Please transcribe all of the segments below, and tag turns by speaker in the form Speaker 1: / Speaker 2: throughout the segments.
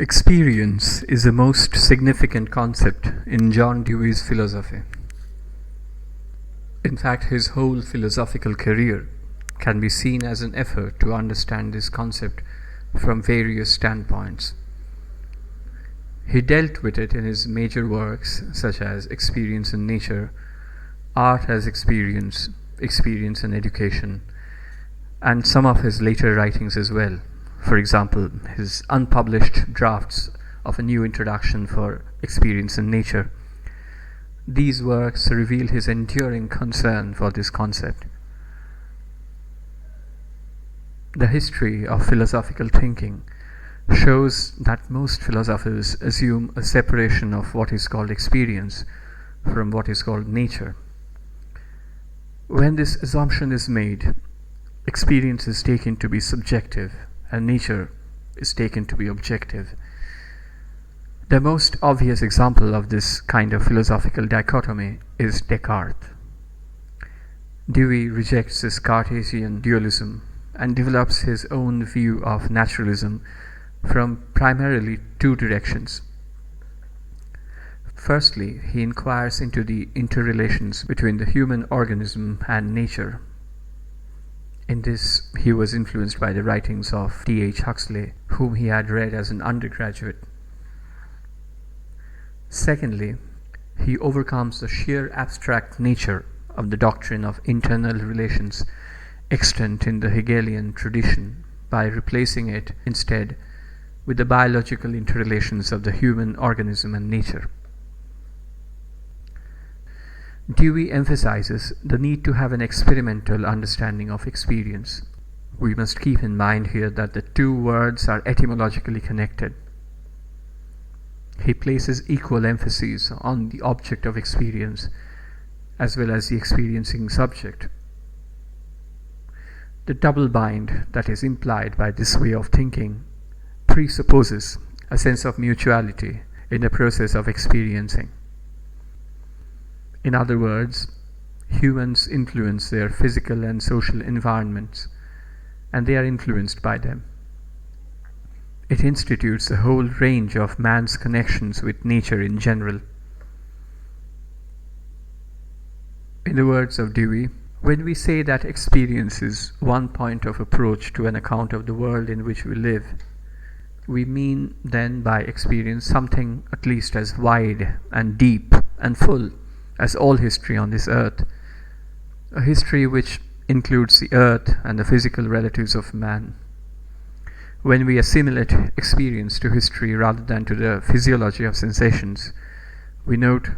Speaker 1: Experience is the most significant concept in John Dewey's philosophy. In fact, his whole philosophical career can be seen as an effort to understand this concept from various standpoints. He dealt with it in his major works such as Experience in Nature, Art as Experience, Experience in Education, and some of his later writings as well. For example, his unpublished drafts of a new introduction for Experience in Nature. These works reveal his enduring concern for this concept. The history of philosophical thinking shows that most philosophers assume a separation of what is called experience from what is called nature. When this assumption is made, experience is taken to be subjective and nature is taken to be objective. The most obvious example of this kind of philosophical dichotomy is Descartes. Dewey rejects this Cartesian dualism and develops his own view of naturalism from primarily two directions. Firstly, he inquires into the interrelations between the human organism and nature. In this, he was influenced by the writings of T.H. Huxley, whom he had read as an undergraduate. Secondly, he overcomes the sheer abstract nature of the doctrine of internal relations extant in the Hegelian tradition by replacing it instead with the biological interrelations of the human organism and nature. Dewey emphasizes the need to have an experimental understanding of experience. We must keep in mind here that the two words are etymologically connected. He places equal emphasis on the object of experience as well as the experiencing subject. The double bind that is implied by this way of thinking presupposes a sense of mutuality in the process of experiencing. In other words, humans influence their physical and social environments, and they are influenced by them. It institutes a whole range of man's connections with nature in general. In the words of Dewey, when we say that experience is one point of approach to an account of the world in which we live, we mean then by experience something at least as wide and deep and full as all history on this earth, a history which includes the earth and the physical relatives of man. When we assimilate experience to history rather than to the physiology of sensations, we note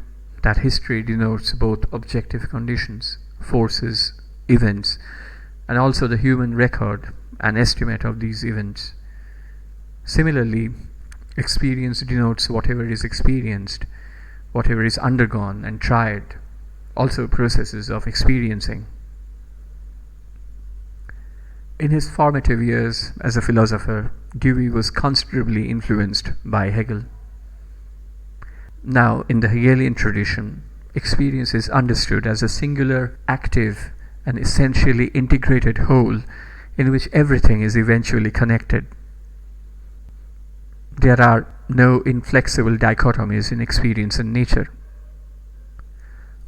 Speaker 1: that history denotes both objective conditions, forces, events, and also the human record and estimate of these events. Similarly, experience denotes whatever is experienced, whatever is undergone and tried, also processes of experiencing. In his formative years as a philosopher, Dewey was considerably influenced by Hegel. Now, in the Hegelian tradition, experience is understood as a singular, active, and essentially integrated whole in which everything is eventually connected. There are no inflexible dichotomies in experience and nature.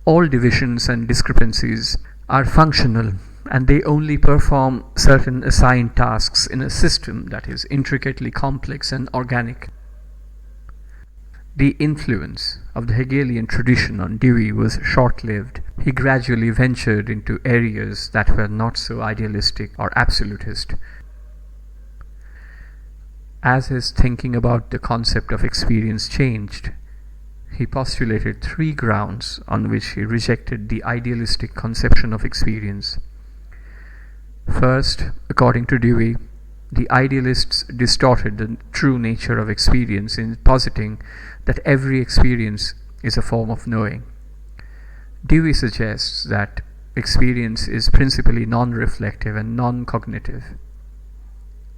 Speaker 1: All divisions and discrepancies are functional, and they only perform certain assigned tasks in a system that is intricately complex and organic. The influence of the Hegelian tradition on Dewey was short-lived. He gradually ventured into areas that were not so idealistic or absolutist. As his thinking about the concept of experience changed, he postulated three grounds on which he rejected the idealistic conception of experience. First, according to Dewey, the idealists distorted the true nature of experience in positing that every experience is a form of knowing. Dewey suggests that experience is principally non-reflective and non-cognitive.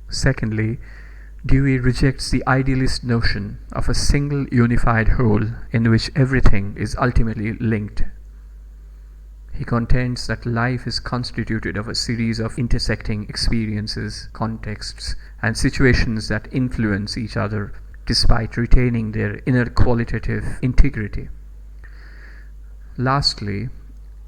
Speaker 1: Secondly, Dewey rejects the idealist notion of a single unified whole in which everything is ultimately linked. He contends that life is constituted of a series of intersecting experiences, contexts, and situations that influence each other despite retaining their inner qualitative integrity. Lastly,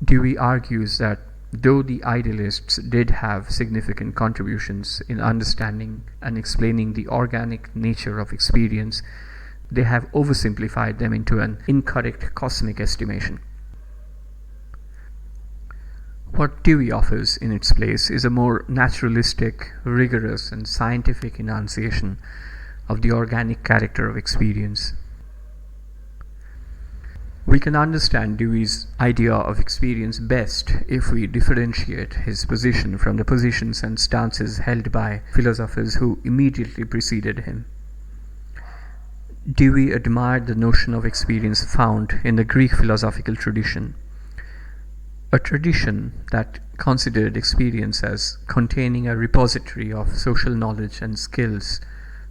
Speaker 1: Dewey argues that though the idealists did have significant contributions in understanding and explaining the organic nature of experience, they have oversimplified them into an incorrect cosmic estimation. What Dewey offers in its place is a more naturalistic, rigorous, and scientific enunciation of the organic character of experience. We can understand Dewey's idea of experience best if we differentiate his position from the positions and stances held by philosophers who immediately preceded him. Dewey admired the notion of experience found in the Greek philosophical tradition, a tradition that considered experience as containing a repository of social knowledge and skills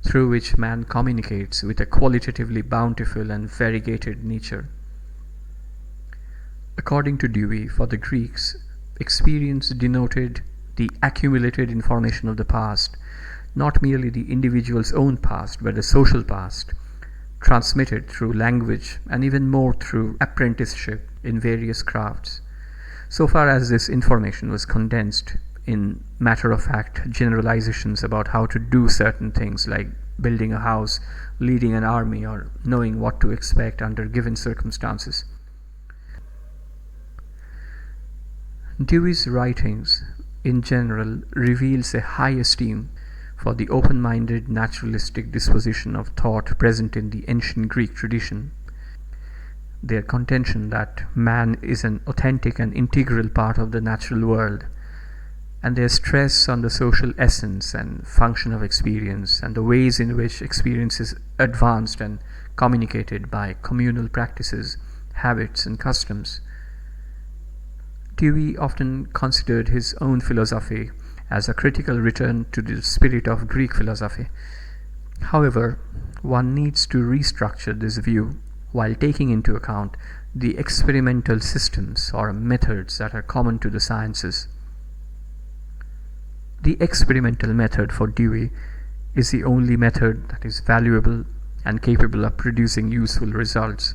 Speaker 1: through which man communicates with a qualitatively bountiful and variegated nature. According to Dewey, for the Greeks, experience denoted the accumulated information of the past, not merely the individual's own past, but the social past, transmitted through language and even more through apprenticeship in various crafts. So far as this information was condensed in matter-of-fact generalizations about how to do certain things like building a house, leading an army, or knowing what to expect under given circumstances. Dewey's writings, in general, reveals a high esteem for the open-minded naturalistic disposition of thought present in the ancient Greek tradition. Their contention that man is an authentic and integral part of the natural world, and their stress on the social essence and function of experience and the ways in which experience is advanced and communicated by communal practices, habits, and customs. Dewey often considered his own philosophy as a critical return to the spirit of Greek philosophy. However, one needs to restructure this view while taking into account the experimental systems or methods that are common to the sciences. The experimental method for Dewey is the only method that is valuable and capable of producing useful results.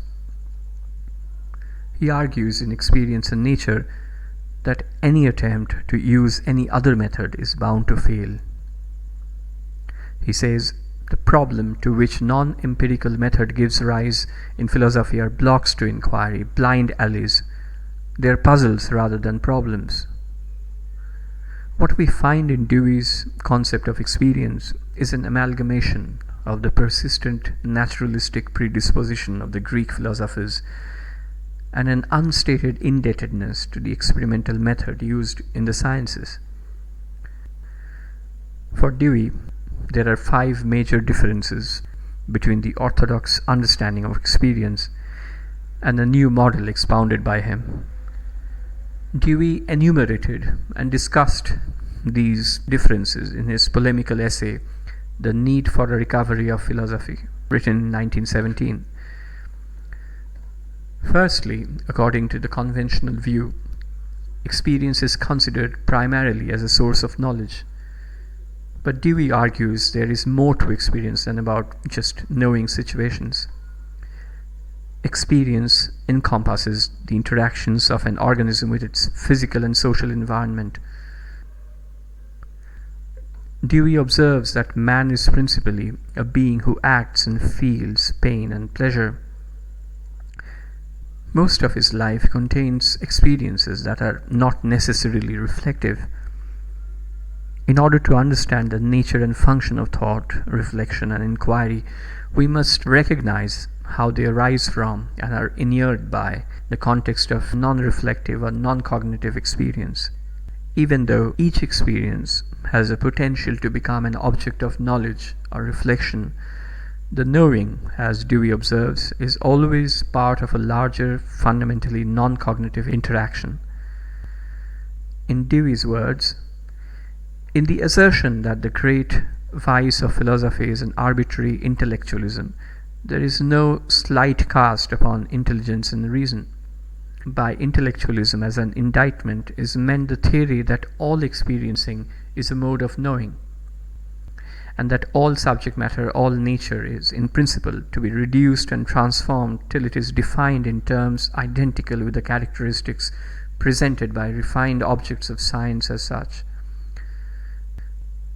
Speaker 1: He argues in Experience and Nature that any attempt to use any other method is bound to fail. He says, the problem to which non-empirical method gives rise in philosophy are blocks to inquiry, blind alleys. They are puzzles rather than problems. What we find in Dewey's concept of experience is an amalgamation of the persistent naturalistic predisposition of the Greek philosophers and an unstated indebtedness to the experimental method used in the sciences. For Dewey, there are 5 major differences between the orthodox understanding of experience and the new model expounded by him. Dewey enumerated and discussed these differences in his polemical essay, The Need for a Recovery of Philosophy, written in 1917. Firstly, according to the conventional view, experience is considered primarily as a source of knowledge. But Dewey argues there is more to experience than about just knowing situations. Experience encompasses the interactions of an organism with its physical and social environment. Dewey observes that man is principally a being who acts and feels pain and pleasure. Most of his life contains experiences that are not necessarily reflective. In order to understand the nature and function of thought, reflection, and inquiry, we must recognize how they arise from and are inured by the context of non-reflective or non-cognitive experience. Even though each experience has a potential to become an object of knowledge or reflection, the knowing, as Dewey observes, is always part of a larger, fundamentally non-cognitive interaction. In Dewey's words, in the assertion that the great vice of philosophy is an arbitrary intellectualism, there is no slight cast upon intelligence and reason. By intellectualism as an indictment is meant the theory that all experiencing is a mode of knowing. and that all subject matter, all nature is, in principle, to be reduced and transformed till it is defined in terms identical with the characteristics presented by refined objects of science as such.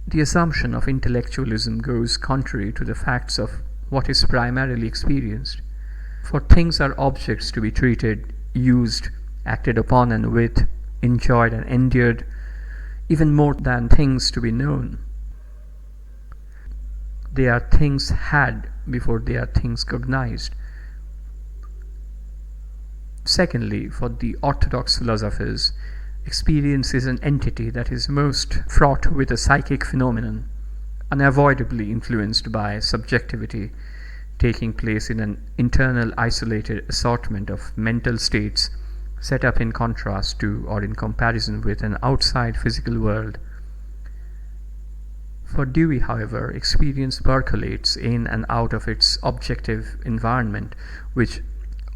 Speaker 1: The assumption of intellectualism goes contrary to the facts of what is primarily experienced. For things are objects to be treated, used, acted upon and with, enjoyed and endured, even more than things to be known. They are things had before they are things cognized. Secondly, for the orthodox philosophers, experience is an entity that is most fraught with a psychic phenomenon, unavoidably influenced by subjectivity, taking place in an internal isolated assortment of mental states set up in contrast to or in comparison with an outside physical world. For Dewey, however, experience percolates in and out of its objective environment, which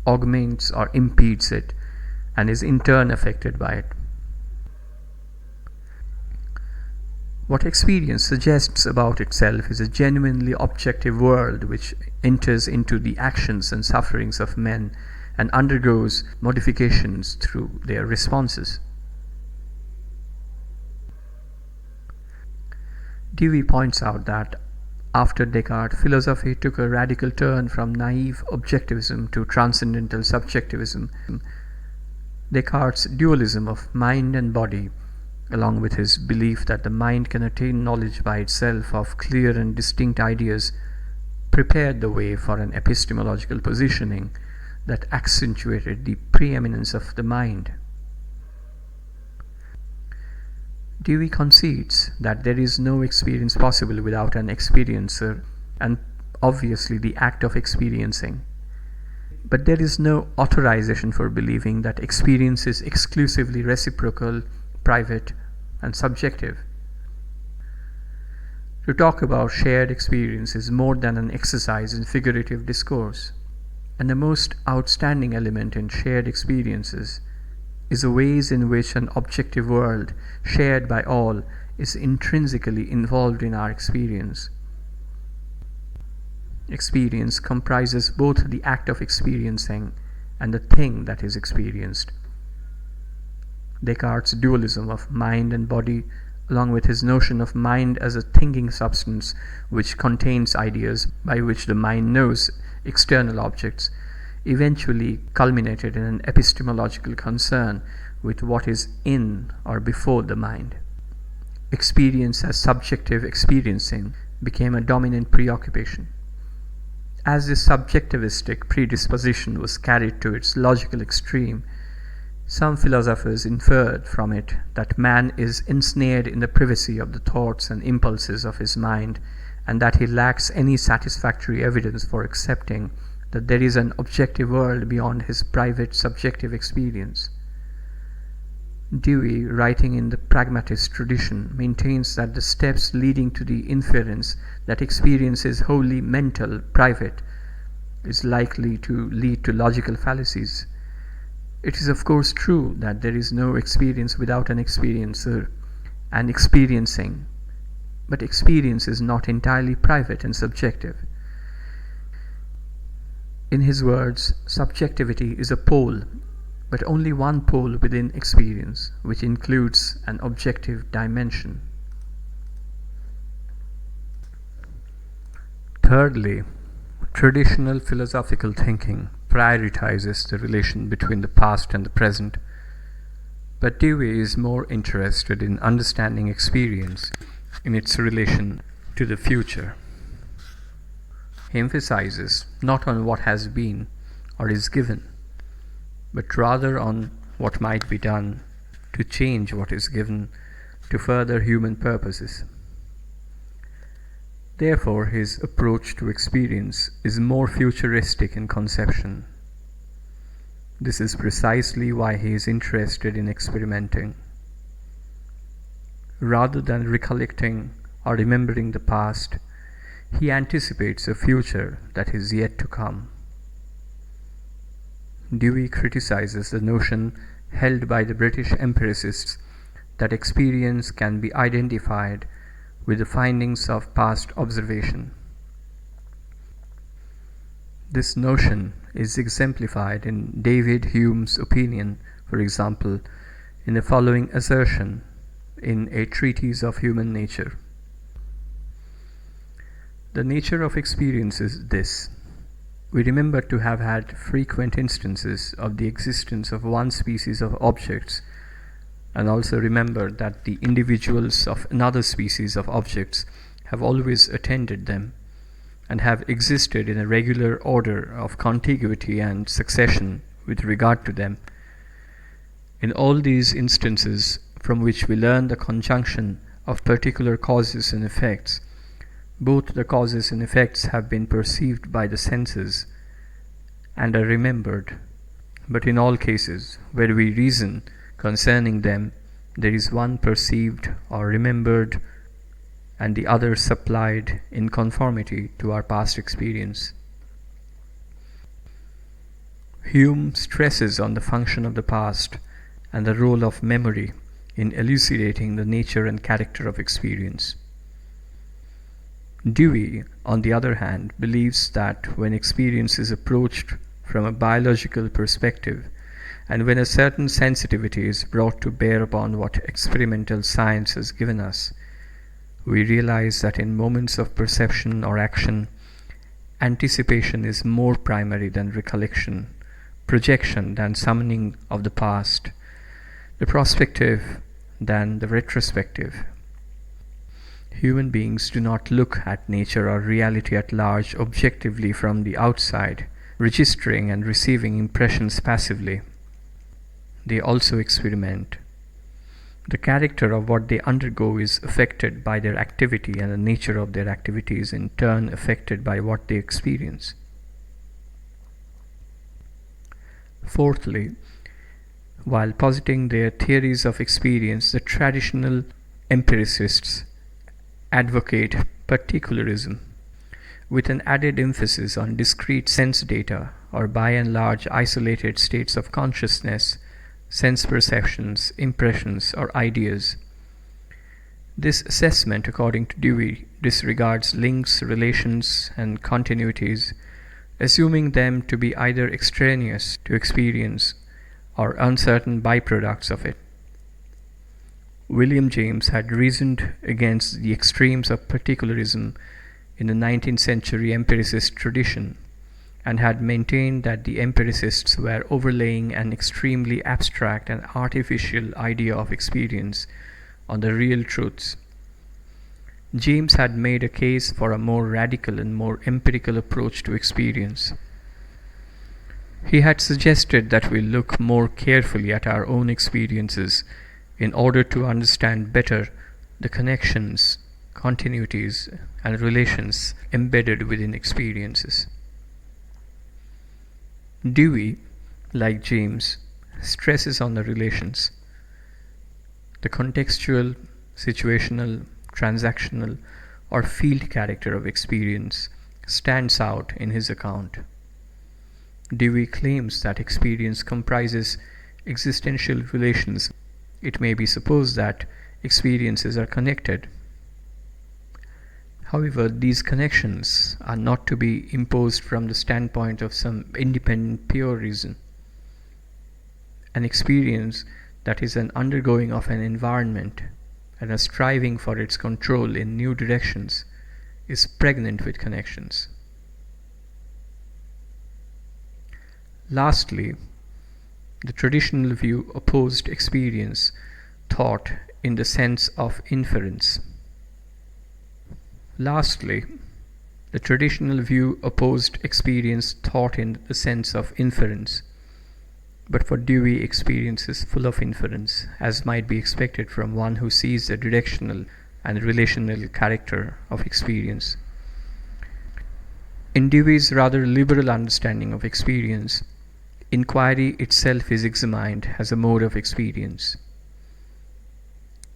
Speaker 1: augments or impedes it, and is in turn affected by it. What experience suggests about itself is a genuinely objective world which enters into the actions and sufferings of men and undergoes modifications through their responses. Dewey points out that after Descartes, philosophy took a radical turn from naive objectivism to transcendental subjectivism. Descartes' dualism of mind and body, along with his belief that the mind can attain knowledge by itself of clear and distinct ideas, prepared the way for an epistemological positioning that accentuated the preeminence of the mind. Dewey concedes that there is no experience possible without an experiencer, and obviously the act of experiencing. But there is no authorization for believing that experience is exclusively reciprocal, private, and subjective. To talk about shared experience is more than an exercise in figurative discourse, and the most outstanding element in shared experiences is the ways in which an objective world, shared by all, is intrinsically involved in our experience. Experience comprises both the act of experiencing and the thing that is experienced. Descartes' dualism of mind and body, along with his notion of mind as a thinking substance which contains ideas by which the mind knows external objects, eventually culminated in an epistemological concern with what is in or before the mind. Experience as subjective experiencing became a dominant preoccupation. As this subjectivistic predisposition was carried to its logical extreme, some philosophers inferred from it that man is ensnared in the privacy of the thoughts and impulses of his mind, and that he lacks any satisfactory evidence for accepting that there is an objective world beyond his private subjective experience. Dewey, writing in the pragmatist tradition, maintains that the steps leading to the inference that experience is wholly mental, private, is likely to lead to logical fallacies. It is of course true that there is no experience without an experiencer and experiencing, but experience is not entirely private and subjective. In his words, subjectivity is a pole, but only one pole within experience, which includes an objective dimension. Thirdly, traditional philosophical thinking prioritizes the relation between the past and the present, but Dewey is more interested in understanding experience in its relation to the future. He emphasizes not on what has been or is given, but rather on what might be done to change what is given to further human purposes. Therefore, his approach to experience is more futuristic in conception. This is precisely why he is interested in experimenting. Rather than recollecting or remembering the past, he anticipates a future that is yet to come. Dewey criticizes the notion held by the British empiricists that experience can be identified with the findings of past observation. This notion is exemplified in David Hume's opinion, for example, in the following assertion in A Treatise of Human Nature. The nature of experience is this. We remember to have had frequent instances of the existence of one species of objects, and also remember that the individuals of another species of objects have always attended them, and have existed in a regular order of contiguity and succession with regard to them. In all these instances from which we learn the conjunction of particular causes and effects, both the causes and effects have been perceived by the senses and are remembered, but in all cases where we reason concerning them, there is one perceived or remembered and the other supplied in conformity to our past experience. Hume stresses on the function of the past and the role of memory in elucidating the nature and character of experience. Dewey, on the other hand, believes that when experience is approached from a biological perspective, and when a certain sensitivity is brought to bear upon what experimental science has given us, we realize that in moments of perception or action, anticipation is more primary than recollection, projection than summoning of the past, the prospective than the retrospective. Human beings do not look at nature or reality at large objectively from the outside, registering and receiving impressions passively. They also experiment. The character of what they undergo is affected by their activity, and the nature of their activity is in turn affected by what they experience. Fourthly, while positing their theories of experience, the traditional empiricists advocate particularism, with an added emphasis on discrete sense data, or by and large isolated states of consciousness, sense perceptions, impressions, or ideas. This assessment, according to Dewey, disregards links, relations, and continuities, assuming them to be either extraneous to experience or uncertain byproducts of it. William James had reasoned against the extremes of particularism in the 19th century empiricist tradition, and had maintained that the empiricists were overlaying an extremely abstract and artificial idea of experience on the real truths. James had made a case for a more radical and more empirical approach to experience. He had suggested that we look more carefully at our own experiences in order to understand better the connections, continuities, and relations embedded within experiences. Dewey, like James, stresses on the relations. The contextual, situational, transactional, or field character of experience stands out in his account. Dewey claims that experience comprises existential relations. It may be supposed that experiences are connected. However, these connections are not to be imposed from the standpoint of some independent pure reason. An experience that is an undergoing of an environment and a striving for its control in new directions is pregnant with connections. Lastly, the traditional view opposed experience thought in the sense of inference. Lastly, the traditional view opposed experience thought in the sense of inference, but for Dewey, experience is full of inference, as might be expected from one who sees the directional and relational character of experience. In Dewey's rather liberal understanding of experience, inquiry itself is examined as a mode of experience.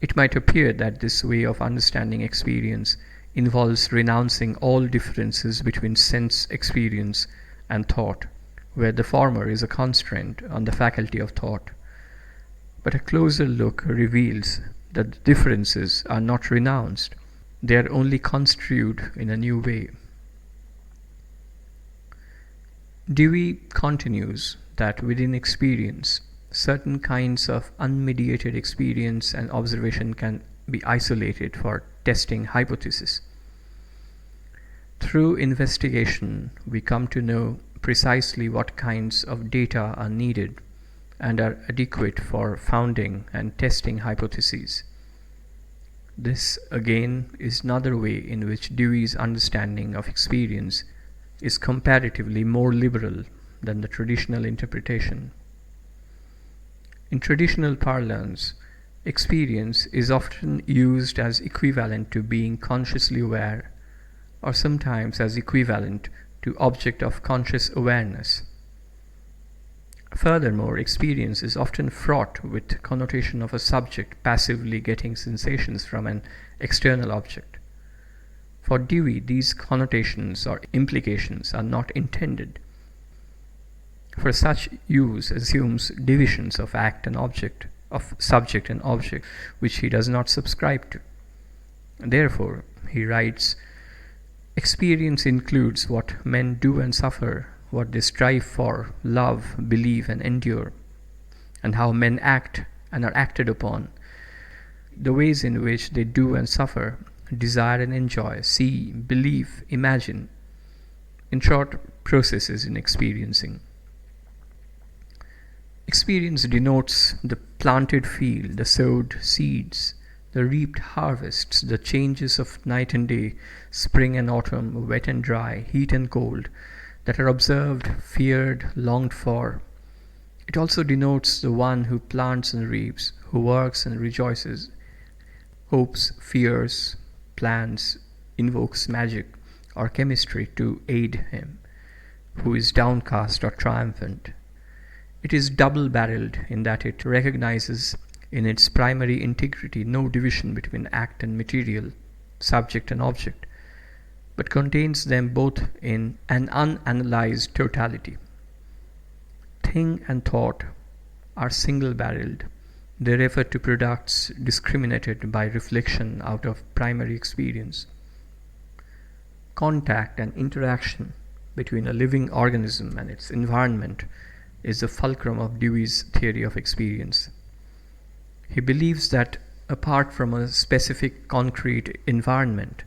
Speaker 1: It might appear that this way of understanding experience involves renouncing all differences between sense experience and thought, where the former is a constraint on the faculty of thought. But a closer look reveals that the differences are not renounced. They are only construed in a new way. Dewey continues that within experience, certain kinds of unmediated experience and observation can be isolated for testing hypotheses. Through investigation, we come to know precisely what kinds of data are needed and are adequate for founding and testing hypotheses. This, again, is another way in which Dewey's understanding of experience is comparatively more liberal than the traditional interpretation. In traditional parlance, experience is often used as equivalent to being consciously aware, or sometimes as equivalent to object of conscious awareness. Furthermore, experience is often fraught with connotation of a subject passively getting sensations from an external object. For Dewey, these connotations or implications are not intended, for such use assumes divisions of act and object, of subject and object, which he does not subscribe to. Therefore, he writes, experience includes what men do and suffer, what they strive for, love, believe, and endure, and how men act and are acted upon, the ways in which they do and suffer, desire and enjoy, see, believe, imagine, in short, processes in experiencing. Experience denotes the planted field, the sowed seeds, the reaped harvests, the changes of night and day, spring and autumn, wet and dry, heat and cold, that are observed, feared, longed for. It also denotes the one who plants and reaps, who works and rejoices, hopes, fears, plans, invokes magic or chemistry to aid him, who is downcast or triumphant. It is double-barreled in that it recognizes in its primary integrity no division between act and material, subject and object, but contains them both in an unanalyzed totality. Thing and thought are single-barreled. They refer to products discriminated by reflection out of primary experience. Contact and interaction between a living organism and its environment is the fulcrum of Dewey's theory of experience. He believes that apart from a specific concrete environment,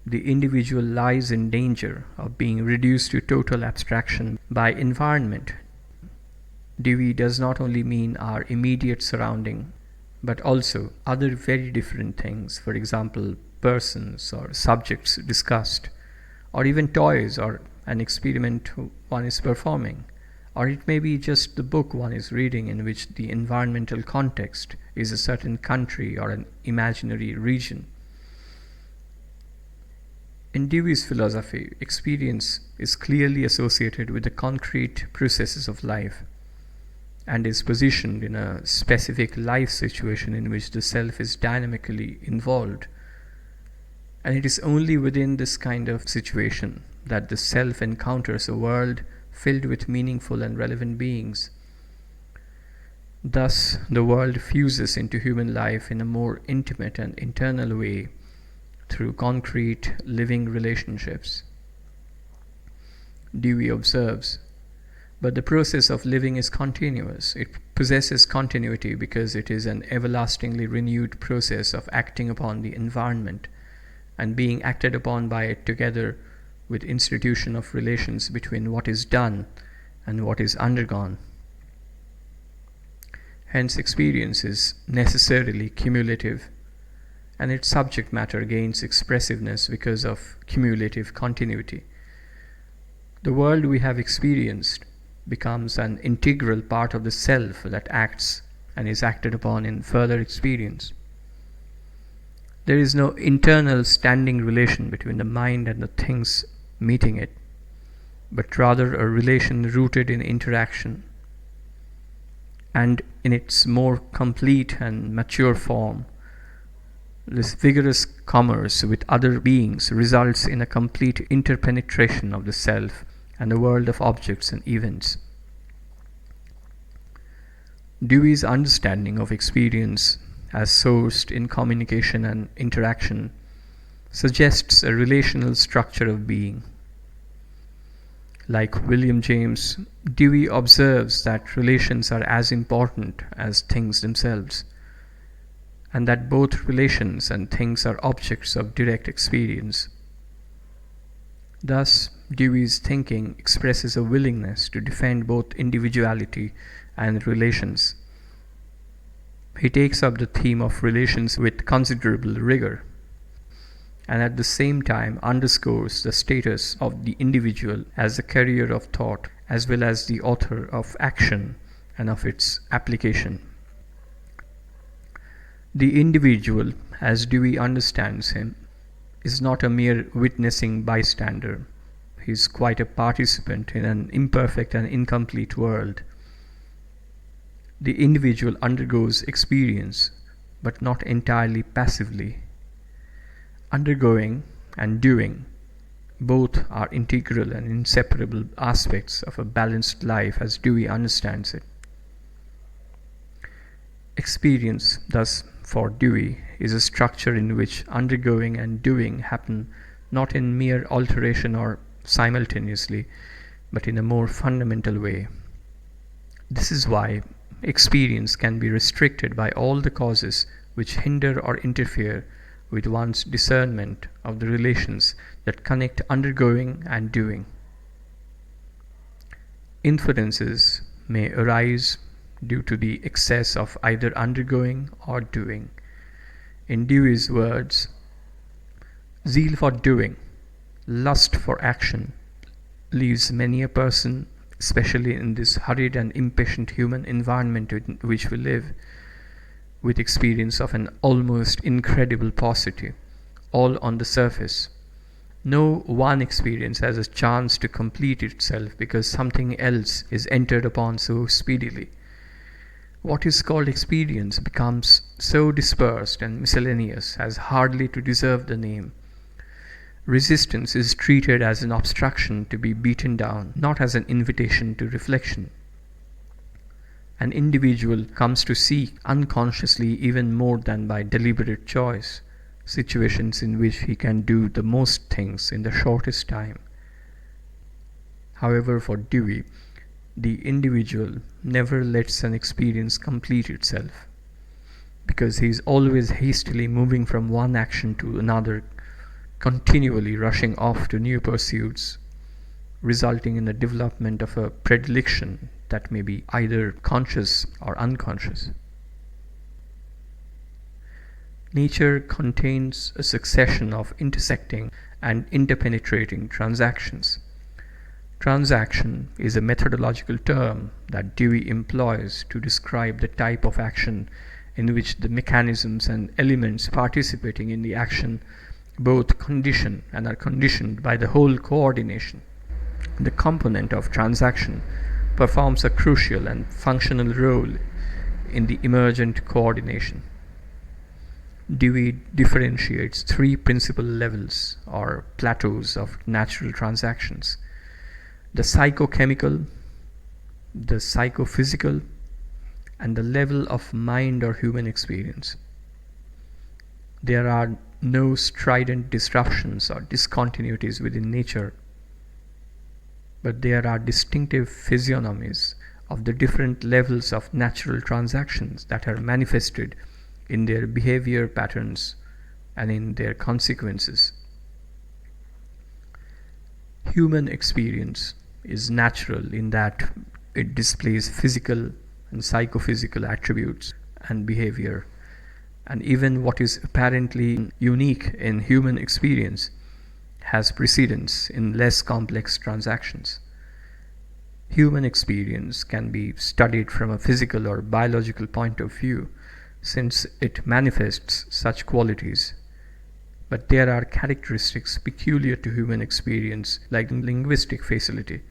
Speaker 1: the individual lies in danger of being reduced to total abstraction by environment. Dewey does not only mean our immediate surrounding, but also other very different things, for example, persons or subjects discussed, or even toys or an experiment one is performing. Or it may be just the book one is reading in which the environmental context is a certain country or an imaginary region. In Dewey's philosophy, experience is clearly associated with the concrete processes of life and is positioned in a specific life situation in which the self is dynamically involved. And it is only within this kind of situation that the self encounters a world filled with meaningful and relevant beings. Thus, the world fuses into human life in a more intimate and internal way through concrete, living relationships. Dewey observes, but the process of living is continuous. It possesses continuity because it is an everlastingly renewed process of acting upon the environment and being acted upon by it together with institution of relations between what is done and what is undergone. Hence, experience is necessarily cumulative, and its subject matter gains expressiveness because of cumulative continuity. The world we have experienced becomes an integral part of the self that acts and is acted upon in further experience. There is no internal standing relation between the mind and the things meeting it, but rather a relation rooted in interaction, and in its more complete and mature form, this vigorous commerce with other beings results in a complete interpenetration of the self and the world of objects and events. Dewey's understanding of experience as sourced in communication and interaction suggests a relational structure of being. Like William James, Dewey observes that relations are as important as things themselves, and that both relations and things are objects of direct experience. Thus, Dewey's thinking expresses a willingness to defend both individuality and relations. He takes up the theme of relations with considerable rigor, and at the same time underscores the status of the individual as the carrier of thought as well as the author of action and of its application. The individual, as Dewey understands him, is not a mere witnessing bystander. He is quite a participant in an imperfect and incomplete world. The individual undergoes experience, but not entirely passively. Undergoing and doing both are integral and inseparable aspects of a balanced life as Dewey understands it. Experience, thus, for Dewey, is a structure in which undergoing and doing happen not in mere alteration or simultaneously, but in a more fundamental way. This is why experience can be restricted by all the causes which hinder or interfere with one's discernment of the relations that connect undergoing and doing. Inferences may arise due to the excess of either undergoing or doing. In Dewey's words, zeal for doing, lust for action, leaves many a person, especially in this hurried and impatient human environment in which we live, with experience of an almost incredible paucity, all on the surface. No one experience has a chance to complete itself because something else is entered upon so speedily. What is called experience becomes so dispersed and miscellaneous as hardly to deserve the name. Resistance is treated as an obstruction to be beaten down, not as an invitation to reflection. An individual comes to seek unconsciously even more than by deliberate choice, situations in which he can do the most things in the shortest time. However, for Dewey, the individual never lets an experience complete itself, because he is always hastily moving from one action to another, continually rushing off to new pursuits, resulting in the development of a predilection that may be either conscious or unconscious. Nature contains a succession of intersecting and interpenetrating transactions. Transaction is a methodological term that Dewey employs to describe the type of action in which the mechanisms and elements participating in the action both condition and are conditioned by the whole coordination. The component of transaction performs a crucial and functional role in the emergent coordination. Dewey differentiates three principal levels or plateaus of natural transactions: the psychochemical, the psychophysical, and the level of mind or human experience. There are no strident disruptions or discontinuities within nature, but there are distinctive physiognomies of the different levels of natural transactions that are manifested in their behavior patterns and in their consequences. Human experience is natural in that it displays physical and psychophysical attributes and behavior, and even what is apparently unique in human experience has precedence in less complex transactions. Human experience can be studied from a physical or biological point of view, since it manifests such qualities. But there are characteristics peculiar to human experience, like linguistic facility,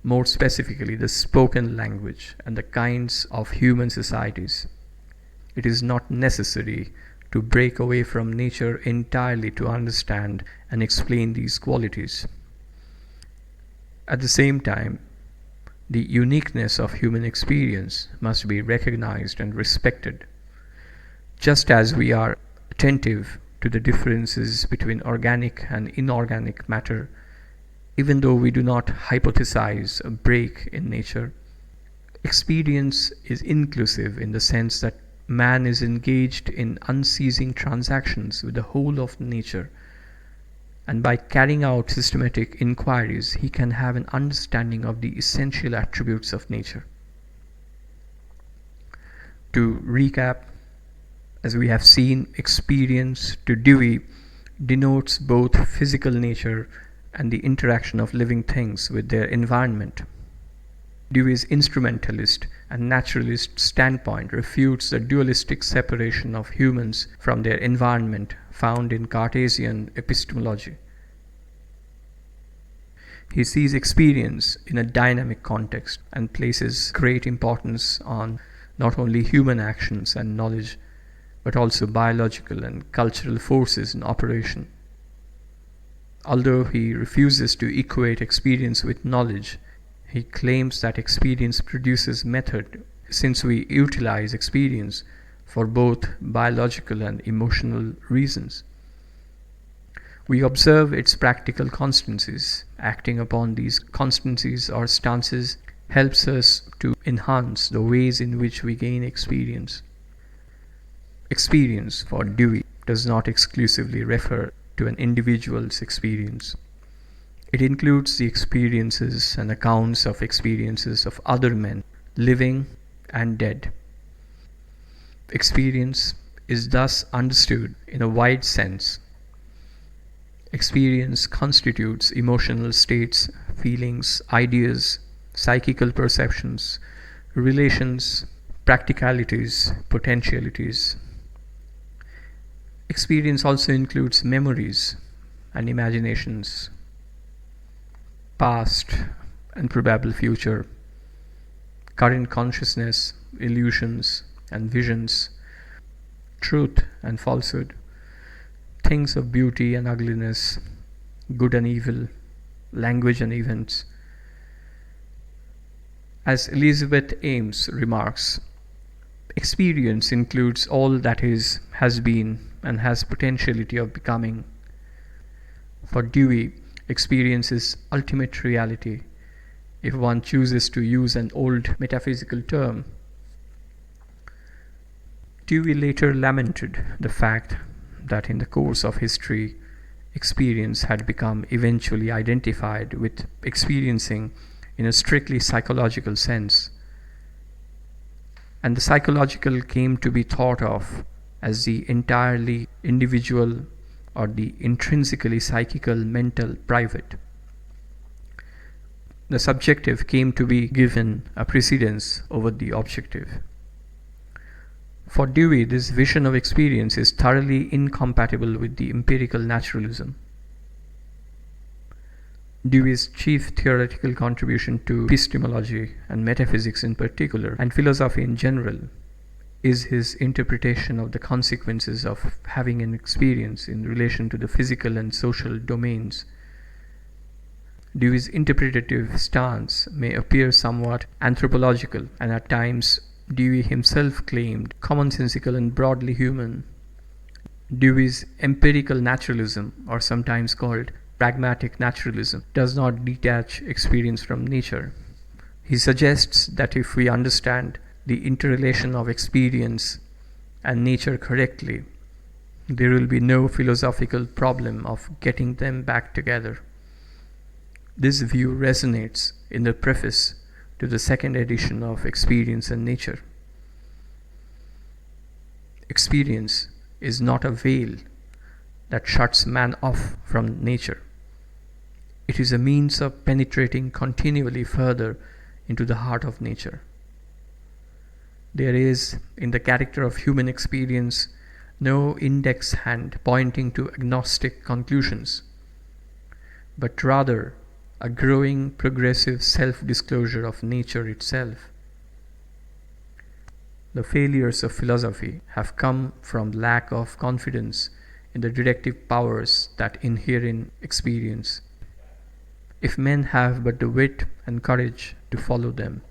Speaker 1: more specifically the spoken language and the kinds of human societies. It is not necessary to break away from nature entirely to understand and explain these qualities. At the same time, the uniqueness of human experience must be recognized and respected. Just as we are attentive to the differences between organic and inorganic matter, even though we do not hypothesize a break in nature. Experience is inclusive in the sense that man is engaged in unceasing transactions with the whole of nature, and by carrying out systematic inquiries, he can have an understanding of the essential attributes of nature. To recap, as we have seen, experience to Dewey denotes both physical nature and the interaction of living things with their environment. Dewey's instrumentalist and naturalist standpoint refutes the dualistic separation of humans from their environment found in Cartesian epistemology. He sees experience in a dynamic context and places great importance on not only human actions and knowledge, but also biological and cultural forces in operation. Although he refuses to equate experience with knowledge, he claims that experience produces method, since we utilize experience for both biological and emotional reasons. We observe its practical constancies. Acting upon these constancies or stances helps us to enhance the ways in which we gain experience. Experience, for Dewey, does not exclusively refer to an individual's experience. It includes the experiences and accounts of experiences of other men, living and dead. Experience is thus understood in a wide sense. Experience constitutes emotional states, feelings, ideas, psychical perceptions, relations, practicalities, potentialities. Experience also includes memories and imaginations, past and probable future, current consciousness, illusions and visions, truth and falsehood, things of beauty and ugliness, good and evil, language and events. As Elizabeth Ames remarks, experience includes all that is, has been, and has potentiality of becoming. For Dewey, experience is ultimate reality, if one chooses to use an old metaphysical term. Dewey later lamented the fact that in the course of history, experience had become eventually identified with experiencing in a strictly psychological sense, and the psychological came to be thought of as the entirely individual or the intrinsically psychical, mental, private. The subjective came to be given a precedence over the objective. For Dewey, this vision of experience is thoroughly incompatible with the empirical naturalism. Dewey's chief theoretical contribution to epistemology and metaphysics in particular, and philosophy in general, is his interpretation of the consequences of having an experience in relation to the physical and social domains. Dewey's interpretative stance may appear somewhat anthropological, and at times Dewey himself claimed commonsensical and broadly human. Dewey's empirical naturalism, or sometimes called pragmatic naturalism, does not detach experience from nature. He suggests that if we understand the interrelation of experience and nature correctly, there will be no philosophical problem of getting them back together. This view resonates in the preface to the second edition of Experience and Nature. Experience is not a veil that shuts man off from nature. It is a means of penetrating continually further into the heart of nature. There is, in the character of human experience, no index hand pointing to agnostic conclusions, but rather a growing progressive self-disclosure of nature itself. The failures of philosophy have come from lack of confidence in the directive powers that inhere in experience. If men have but the wit and courage to follow them,